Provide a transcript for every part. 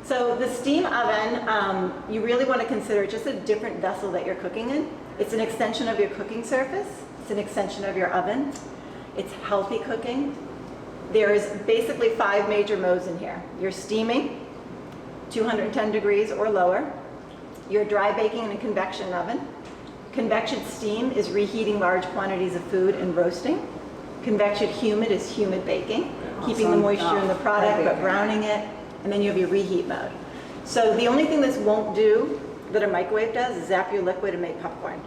So the steam oven, you really want to consider just a different vessel that you're cooking in. It's an extension of your cooking surface. It's an extension of your oven. It's healthy cooking. There's basically 5 major modes in here. You're steaming, 210 degrees or lower. You're dry baking in a convection oven. Convection steam is reheating large quantities of food and roasting. Convection humid is humid baking, keeping the moisture in the product but browning it. And then you have your reheat mode. So the only thing this won't do that a microwave does is zap your liquid and make popcorn.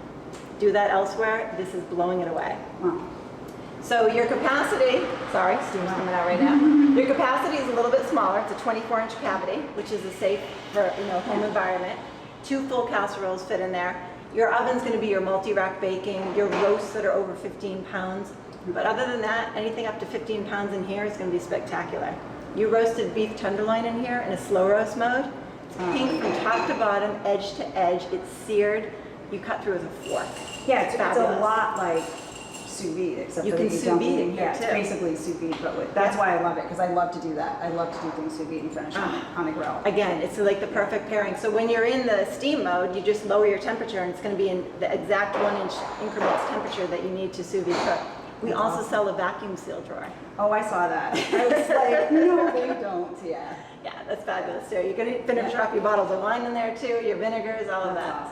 Do that elsewhere, this is blowing it away. Wow. So your capacity, sorry, steam's coming out right now. Your capacity is a little bit smaller. It's a 24-inch cavity, which is a safe for home environment. 2 full casseroles fit in there. Your oven's going to be your multi-rack baking, your roasts that are over 15 pounds. But other than that, anything up to 15 pounds in here is going to be spectacular. You roasted beef tenderloin in here in a slow roast mode. It's pink from top to bottom, edge to edge. It's seared. You cut through with a fork. Yeah, it's a lot like sous vide, except you for can that you sous dump vide it in here Yeah, it's too. basically sous vide, but that's why I love it, because I love to do that. I love to do things sous vide and finish on a grill. Again, it's like the perfect pairing. So when you're in the steam mode, you just lower your temperature, and it's going to be in the exact 1-inch increments temperature that you need to sous vide cook. We also sell a vacuum seal drawer. Oh, I saw that. I was like, no, they don't. Yeah. Yeah, that's fabulous too. You can finish off your bottles of wine in there too, your vinegars, all of that.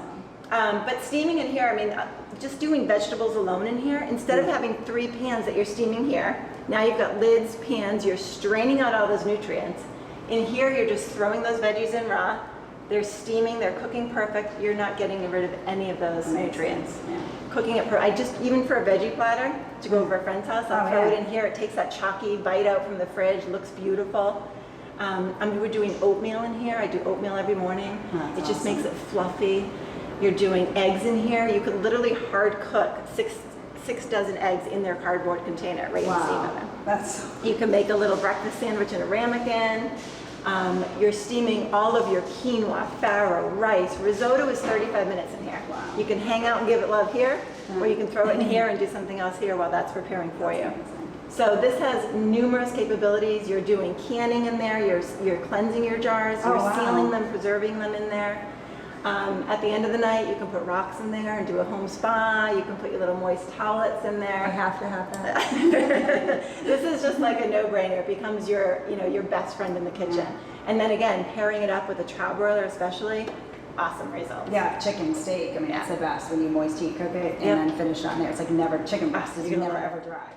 Awesome. But steaming in here, I mean, just doing vegetables alone in here, instead of having 3 pans that you're steaming here, now you've got lids, pans, you're straining out all those nutrients. In here, you're just throwing those veggies in raw. They're steaming, they're cooking perfect. You're not getting rid of any of those nutrients. Yeah. Cooking it, even for a veggie platter, to go over a friend's house, I'll throw it in here. It takes that chalky bite out from the fridge, looks beautiful. We're doing oatmeal in here. I do oatmeal every morning. It just makes it fluffy. You're doing eggs in here. You could literally hard cook 6 dozen eggs in their cardboard container right in the steam oven. You can make a little breakfast sandwich in a ramekin. You're steaming all of your quinoa, farro, rice. Risotto is 35 minutes in here. Wow. You can hang out and give it love here, or you can throw it in here and do something else here while that's preparing for you. So this has numerous capabilities. You're doing canning in there. You're cleansing your jars. You're sealing them, preserving them in there. At the end of the night, you can put rocks in there and do a home spa. You can put your little moist towelettes in there. I have to have that. This is just like a no-brainer. It becomes your best friend in the kitchen. And then again, pairing it up with a trow broiler especially, awesome results. Yeah, chicken, steak. I mean, it's the best when you moist heat cook it and then finish it on there. It's like chicken breast is never ever dry.